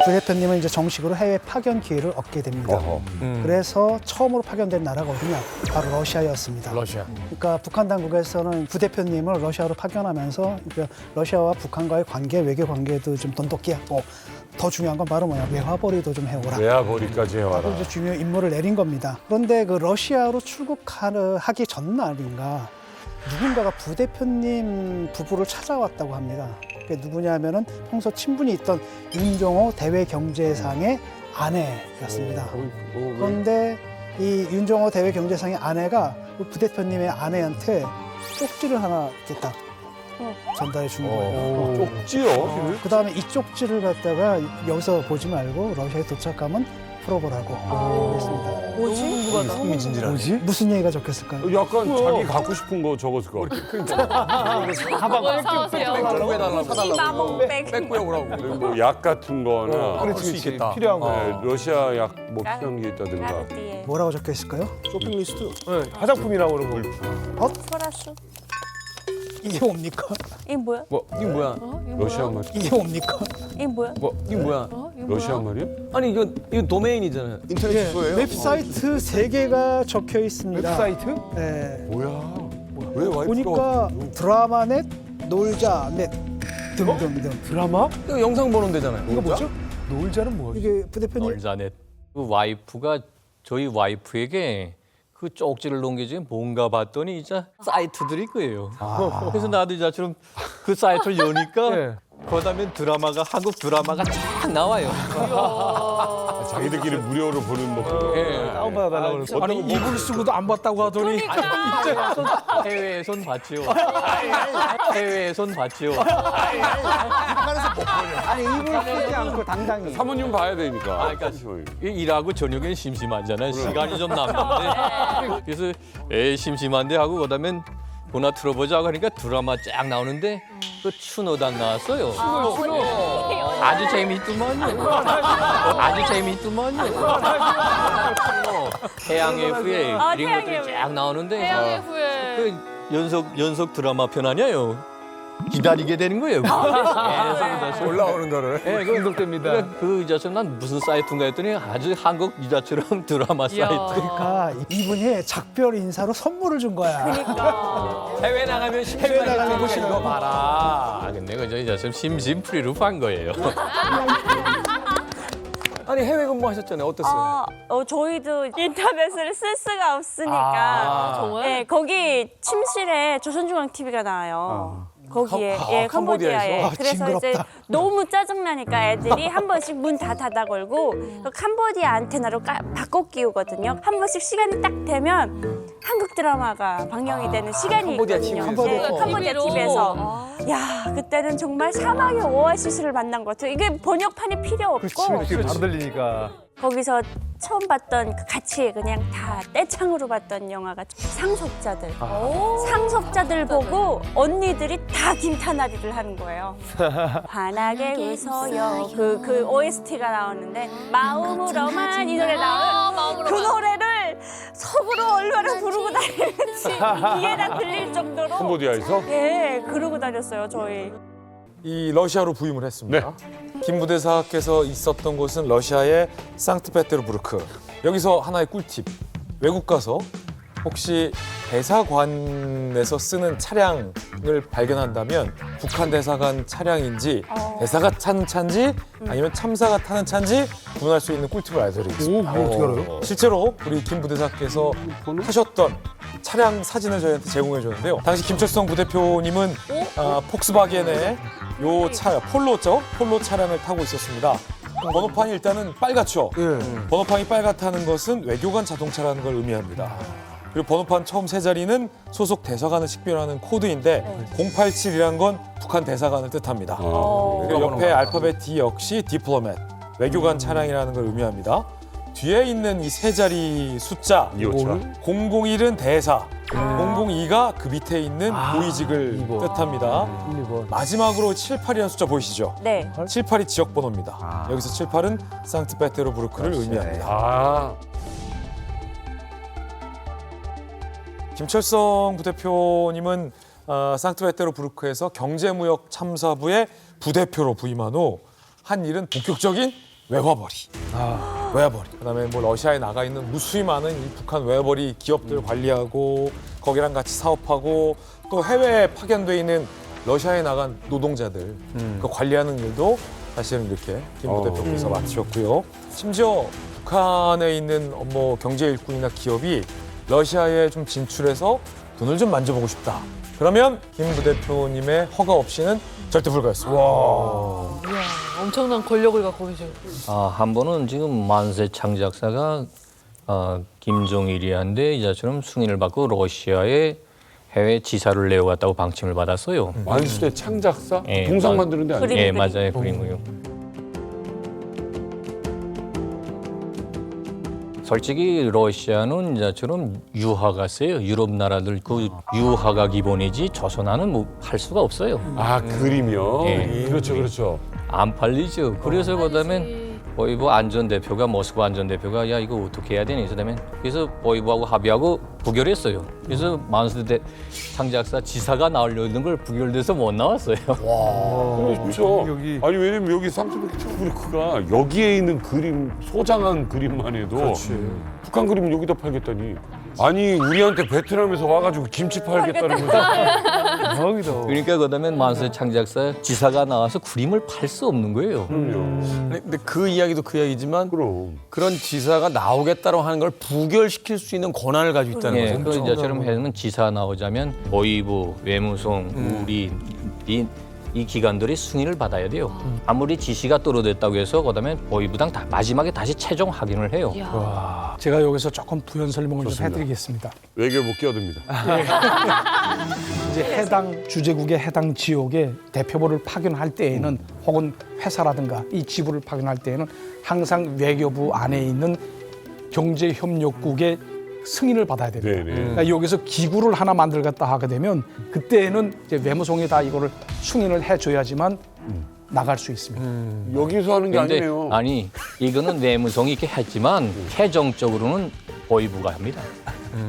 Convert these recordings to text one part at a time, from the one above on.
부대표님은 이제 정식으로 해외 파견 기회를 얻게 됩니다. 그래서 처음으로 파견된 나라가 어디냐? 바로 러시아였습니다. 러시아. 그러니까 북한 당국에서는 부대표님을 러시아로 파견하면서 그러니까 러시아와 북한과의 관계, 외교 관계도 좀 돈독히 하고 더 중요한 건 바로 뭐냐? 외화벌이도 좀 해오라. 외화벌이까지 해와라. 이제 중요한 임무를 내린 겁니다. 그런데 그 러시아로 출국하기 전날인가 누군가가 부대표님 부부를 찾아왔다고 합니다. 그게 누구냐면은 평소 친분이 있던 윤종호 대외경제상의 아내였습니다. 그런데 이 윤종호 대외경제상의 아내가 그 부대표님의 아내한테 쪽지를 하나 이렇게 딱 전달해 준 거예요. 쪽지요? 그 다음에 이 쪽지를 갖다가 여기서 보지 말고 러시아에 도착하면 풀어보라고 그랬습니다. 흥미진진하네. 뭐지? 무슨 얘기가 적혔을까요? 약간 자기 갖고 싶은 거 적었을 것 같아. 뭘 사오세요? 이 마몽백. 뺏고요, 그러고. 그리고 뭐 약 같은 거나 그럴 수 있겠다. 필요한 거. 네, 러시아 약 뭐 필요한 게 있다든가. 까르띠에. 뭐라고 적혀 있을까요? 쇼핑 리스트. 네, 화장품이라고 그러고. 소라수. 이게 뭡니까? 이게 뭐야? 뭐, 이게 뭐야? 러시아 말. 이게 뭡니까? 이게 뭐야? 뭐, 이게 뭐야? 러시아 말이야? 아니, 이거 도메인이잖아요. 인터넷 예, 주소예요? 웹사이트 3개가 적혀 있습니다. 웹사이트? 네. 뭐야? 왜 와이프가 보니까 드라마넷, 놀자넷 등등등. 드라마? 이거 영상 보는 데잖아요. 이거 뭐죠? 놀자는 뭐지? 이게 부대표님 놀자넷. 그 와이프가 저희 와이프에게 그 쪽지를 놓은 게 지금 뭔가 봤더니 이제 사이트들이 거예요. 그래서 나도 이제처럼 그 사이트를 여니까 네. 그다음에 드라마가 한국 드라마가 쫙 나와요. 자기들끼리 무료로 보는 뭐. 예. 다운받아달라고 그러고. 아니, 이불 쓰고도 안 봤다고 하더니. 해외에선 봤지요. 해외에선 봤지요. 아니, 입을 쓰지 않고 당당히. 사모님 봐야 되니까. 아, 그러니까 일하고 저녁엔 심심하잖아요. 시간이 좀 남는데 그래서 에이 심심한데 하고 그다음에 보나 틀어보자 하니까 드라마 쫙 나오는데 그 추노단 나왔어요. 아주 재밌더만요. 아주 재밌더만요. 해양의 후예 아, 이런 태양의 것들이 후예. 쫙 나오는데 태양의 후예. 그 연속 드라마 편 아니에요. 기다리게 되는 거예요. 계속 올라오는 거를. 예, 중독됩니다. 그 이자처럼 난 무슨 사이트인가 했더니 아주 한국 이자처럼 드라마 사이트. 그러니까 이분이 작별 인사로 선물을 준 거야. 해외 나가면 심심하게 보시는 거 봐라. 아, 근데 그저 이자처럼 심심풀이로 판 거예요. 아니, 해외 근무하셨잖아요. 어땠어요? 저희도 인터넷을 쓸 수가 없으니까. 정말? 네, 거기 침실에 조선중앙 TV가 나와요. 거기에, 예, 캄보디아에. 아, 그래서 징그럽다. 이제 너무 짜증나니까 애들이 한 번씩 문 다 닫아 걸고 그 캄보디아 안테나로 바꿔 끼우거든요. 한 번씩 시간이 딱 되면 한국 드라마가 방영이 되는 시간이 캄보디아 있거든요. TV에서. 네, 캄보디아 TV에서. 야, 그때는 정말 사막의 오아시스를 만난 것 같아요. 이게 번역판이 필요 없고 그렇지, 바로 들리니까. 거기서 처음 봤던 그 같이 그냥 다 떼창으로 봤던 영화가 상속자들. 상속자들 보고 언니들이 다 김타나리를 하는 거예요. 환하게 웃어요. 그 OST가 나오는데 마음으로만 이 노래 나와요. 그 노래를 속으로 얼마나 부르고 다니는지 귀에다 들릴 정도로. 캄보디아에서? 네, 그러고 다녔어요 저희. 이 러시아로 부임을 했습니다. 김 부대사께서 있었던 곳은 러시아의 상트페테르부르크. 여기서 하나의 꿀팁. 외국 가서 혹시 대사관에서 쓰는 차량을 발견한다면 북한 대사관 차량인지 대사가 타는 차인지 아니면 참사가 타는 차인지 구분할 수 있는 꿀팁을 알려드리겠습니다. 오, 그거 어떻게 알아요? 실제로 우리 김 부대사께서 타셨던 차량 사진을 저희한테 제공해 줬는데요. 당시 김철성 부대표님은 폭스바겐의 요 차, 폴로죠? 폴로 차량을 타고 있었습니다. 번호판이 일단은 빨갛죠? 번호판이 빨갛다는 것은 외교관 자동차라는 걸 의미합니다. 그리고 번호판 처음 세 자리는 소속 대사관을 식별하는 코드인데 087이란 건 북한 대사관을 뜻합니다. 그리고 옆에 알파벳 D 역시 디플로맷, 외교관 차량이라는 걸 의미합니다. 뒤에 있는 이 세 자리 숫자 001은 대사, 002가 그 밑에 있는 고위직을 뜻합니다. 마지막으로 78이라는 숫자 보이시죠? 네. 78이 지역 번호입니다. 여기서 78은 상트페테르부르크를 의미합니다. 아, 김철성 부대표님은 상트페테르부르크에서 경제무역 참사부의 부대표로 부임한 후 한 일은 본격적인 외화벌이. 외화벌이. 그다음에 뭐 러시아에 나가 있는 무수히 많은 이 북한 외화벌이 기업들 관리하고 거기랑 같이 사업하고 또 해외에 파견돼 있는 러시아에 나간 노동자들 그 관리하는 일도 사실은 이렇게 김 부대표께서 맡으셨고요. 심지어 북한에 있는 뭐 경제 일꾼이나 기업이 러시아에 좀 진출해서 돈을 좀 만져보고 싶다. 그러면 김 부대표님의 허가 없이는 절대 불가였습니다. 엄청난 권력을 갖고 계죠. 한 번은 지금 만세창 작사가 김종일이한테 이자처럼 승인을 받고 러시아에 해외 지사를 내어갔다고 방침을 받았어요. 만수대 창작사? 예, 동상 만드는 데 아니에요? 그림. 예, 맞아요. 그림이요. 솔직히 러시아는 이제처럼 유화가 세요. 유럽 나라들 그 유화가 기본이지 조선화는 뭐 할 수가 없어요. 아, 그림이요? 예. 그렇죠, 그렇죠. 안 팔리죠. 그래서 그다음에 보이부 안전대표가 모스크바 안전대표가 야 이거 어떻게 해야 되니? 그래서 보이부하고 합의하고 부결했어요. 그래서 만수대 창작사 지사가 나오려는 걸 부결돼서 못 나왔어요. 그렇죠. 아니, 왜냐면 여기 상트페테르부르크가 여기에 있는 그림, 소장한 그림만 해도 북한 그림 여기다 팔겠다니. 아니, 우리한테 베트남에서 와가지고 김치 팔겠다는 거죠. 그러니까 그다음에 만수대 창작사 지사가 나와서 그림을 팔 수 없는 거예요. 근데 그 이야기도 그 이야기지만 그럼. 그런 지사가 나오겠다고 하는 걸 부결시킬 수 있는 권한을 가지고 있다는 예, 거죠. 그 이제처럼 해면 지사 나오자면 보이부, 외무성, 우리 이 기관들이 승인을 받아야 돼요. 아무리 지시가 떨어졌다고 해서 그다음에 보이부당 마지막에 다시 최종 확인을 해요. 제가 여기서 조금 부연 설명을 좀 해드리겠습니다. 외교 못 끼어듭니다. 이제 해당 주재국의 해당 지역에 대표부를 파견할 때에는 혹은 회사라든가 이 지부를 파견할 때에는 항상 외교부 안에 있는 경제협력국의 승인을 받아야 됩니다. 네네. 그러니까 여기서 기구를 하나 만들겠다 하게 되면 그때는 이제 외무성이 다 이거를 승인을 해줘야지만 나갈 수 있습니다. 여기서 하는 게 근데 아니네요. 아니 이거는 외무성이 이렇게 했지만 최종적으로는 보이부가 합니다.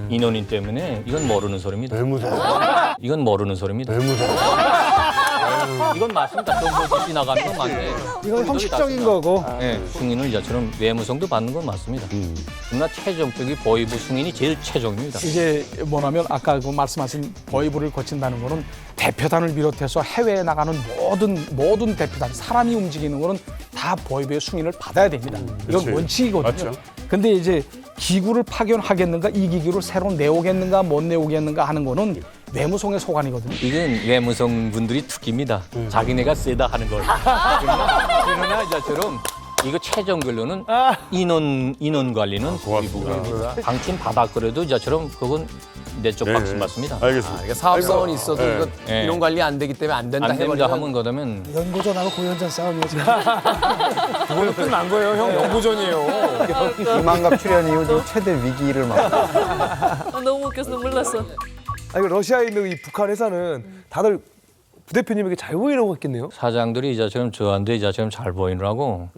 인원인 때문에 이건 모르는 소리입니다. 외무성. 이건 모르는 소리입니다. 외무성. 이건 맞습니다. 정보 지시 나가는 건 맞네. 이건 형식적인 거고. 네, 승인을 이제처럼 외무성도 받는 건 맞습니다. 그러나 최종적인 보이부 승인이 제일 최종입니다. 이게 뭐냐면 아까 그 말씀하신 보이부를 거친다는 거는 대표단을 비롯해서 해외에 나가는 모든 대표단 사람이 움직이는 거는 다 보이부의 승인을 받아야 됩니다. 이건 그치. 원칙이거든요. 맞죠. 근데 이제 기구를 파견하겠는가 이 기구를 새로 내오겠는가 못 내오겠는가 하는 거는 외무성의 소관이거든요. 이건 외무성 분들이 특기입니다. 자기네가 세다 하는 걸. 그러나 이제처럼 이거 최종 결론은 인원 관리는 보이부가 방침 받았더라도 이제처럼 그건 내 쪽 방침 받습니다. 알겠습니다. 그러니까 사업성은 있어도 네. 이거 네. 이런 관리 안 되기 때문에 안 된다 안 됩니다 해버리면 하면 그러면 연고전하고 고연전 싸움이에요 지금. 그걸로 끝난 거예요, 형. 연구전이에요. 이만갑 출연 이후 저 최대 위기를 막. 너무 웃겨서 눈물 났어. 아니, 러시아에 있는 이 북한 회사는 다들 부대표님에게 잘 보이려고 했겠네요. 사장들이 이제처럼 저한테 이제처럼 잘 보이느라고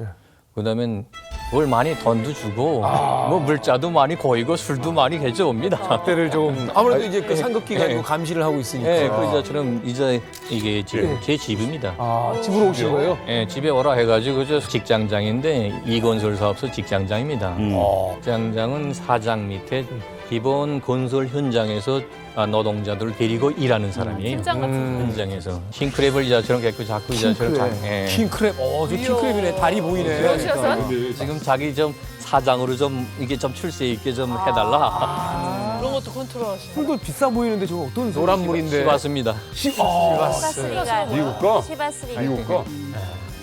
그다음엔 뭘 많이 돈도 주고 뭐 물자도 많이 고이고 술도 많이 해줘옵니다. 때를 좀 아무래도 이제 그 상급기가 네. 있고 감시를 하고 있으니까. 예, 그 이제처럼 이제 이게 지금 제 집입니다. 집으로 오신 거예요? 예, 집에 오라 해가지고 저 직장장인데 이건설 사업소 직장장입니다. 직장장은 사장 밑에 기본 건설 현장에서 노동자들을 데리고 일하는 사람이에요. 팀장 같은. 현장에서 킹크랩을 이자처럼 갖고 자꾸 이자처럼 예. 킹크랩, 저 킹크랩이네. 다리 보이네. 러시아산? 지금 자기 좀 사장으로 좀 이게 좀 출세 있게 좀 해달라. 그런 것도 컨트롤하시네. 술도 비싸 보이는데 저거 어떤 노란 물인데. 맞습니다. 시바스리갈. 미국 거? 시바스리갈. 미국 거?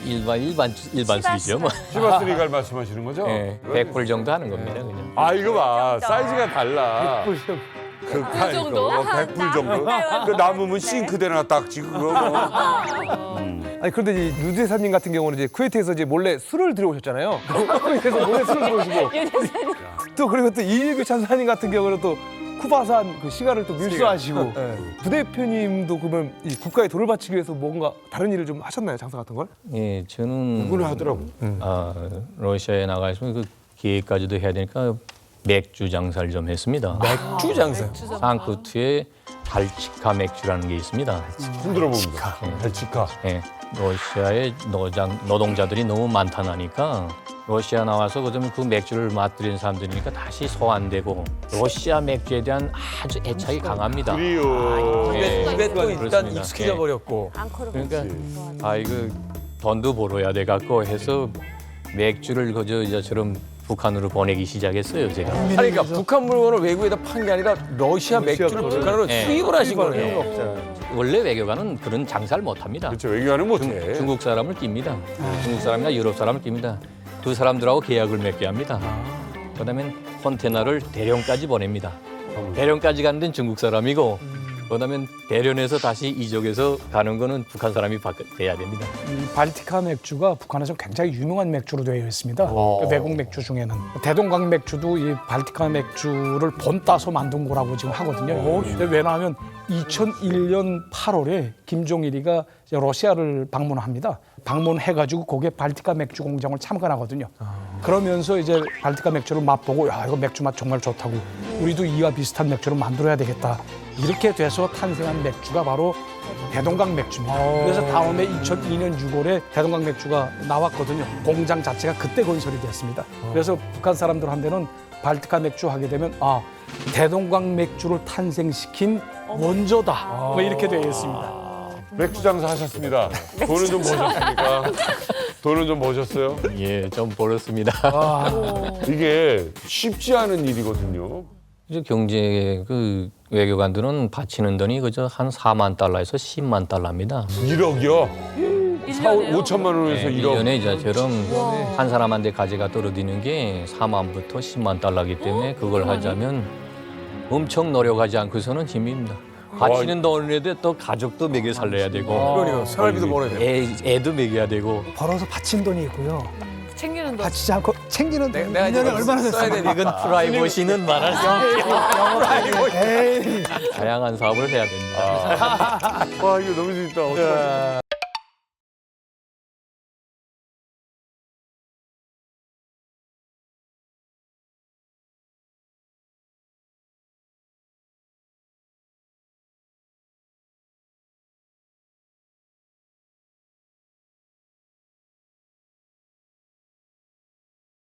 일반 술이죠. 뭐. 시바스리갈 말씀하시는 거죠? 예, 100불 정도 하는 겁니다. 그냥. 아, 이거 봐. 사이즈가 달라. 100불 그 100불 정도? 100불 정도? 그 남으면 싱크대나 딱지 그거 뭐. 아니 그런데 이 유 대사님 같은 경우는 이제 쿠웨이트에서 이제 몰래 술을 들여오셨잖아요. 쿠웨이트에서 몰래 술을 들여오시고 또 그리고 또 이일규 찬사님 같은 경우는 또 쿠바산 그 시가를 또 밀수하시고 부대표님도 그러면 이 국가에 돈을 바치기 위해서 뭔가 다른 일을 좀 하셨나요, 장사 같은 걸? 예, 저는 그걸 하더라고. 러시아에 나가 있으면 그 기획까지도 해야 되니까 맥주 장사를 좀 했습니다. 맥주 장사. 상크트에 발치카 맥주라는 게 있습니다. 처음 들어봅니다. 발치카. 예, 러시아에 노동자들이 너무 많다나니까 러시아 나와서 그다음에 그 맥주를 맛들이는 사람들이니까 다시 소환되고 러시아 맥주에 대한 아주 애착이 강합니다. 그래요. 예, 입에 또 일단 그렇습니다. 익숙해져 예. 버렸고. 앙코르 그러니까 아 이거 돈도 벌어야 돼 갖고 해서 맥주를 그저 이제처럼 북한으로 보내기 시작했어요 제가. 아니 그러니까 북한 물건을 외국에다 판 게 아니라 러시아 맥주를 북한으로 예. 수입을 하신 거네요. 원래 외교관은 그런 장사를 못합니다. 그렇죠. 외교하는 못해. 중국 사람을 낍니다. 중국 사람이나 유럽 사람을 낍니다. 그 사람들하고 계약을 맺게 합니다. 그다음에 컨테너를 대련까지 보냅니다. 대련까지 가는 데는 중국 사람이고 그다음에 대련에서 다시 이쪽에서 가는 거는 북한 사람이 돼야 됩니다. 이 발티카 맥주가 북한에서 굉장히 유명한 맥주로 되어 있습니다. 그 외국 맥주 중에는 대동강 맥주도 이 발티카 맥주를 본따서 만든 거라고 지금 하거든요. 근데 왜냐하면 2001년 8월에 김종일이가 이제 러시아를 방문합니다. 방문해가지고 거기에 발티카 맥주 공장을 참관하거든요. 그러면서 이제 발티카 맥주를 맛보고 야 이거 맥주 맛 정말 좋다고 우리도 이와 비슷한 맥주를 만들어야 되겠다. 이렇게 돼서 탄생한 맥주가 바로 대동강 맥주입니다. 그래서 다음에 2002년 6월에 대동강 맥주가 나왔거든요. 공장 자체가 그때 건설이 됐습니다. 그래서 북한 사람들한테는 발티카 맥주 하게 되면 아 대동강 맥주를 탄생시킨 원조다. 뭐 이렇게 되어 있습니다. 맥주 장사 하셨습니다. 돈은 좀 버셨습니까? 돈은 좀 버셨어요? 예, 좀 벌었습니다. 이게 쉽지 않은 일이거든요. 이제 경제 그 외교관들은 바치는 돈이 그저 한 4만 달러에서 10만 달러입니다. 1억이요? 1년에요? 5천만 원에서 1억. 1년에 이제처럼 한 사람한테 가지가 떨어지는 게 4만부터 10만 달러이기 때문에 그걸 하자면 엄청 노력하지 않고서는 힘입니다. 바치는 돈에도 또 가족도 먹여 살려야 되고 그러니까 생활비도 벌어야 돼. 애도 먹여야 되고 벌어서 바친 돈이 있고요. 챙기는 돈. 바치지 않고 챙기는 돈 내가 2년에 얼마나 써야 됐어요? 되니까. 이건 프라이버시는 말할 수 없고 에이. 다양한 사업을 해야 됩니다. 와, 이거 너무 재밌다. 어떡하지?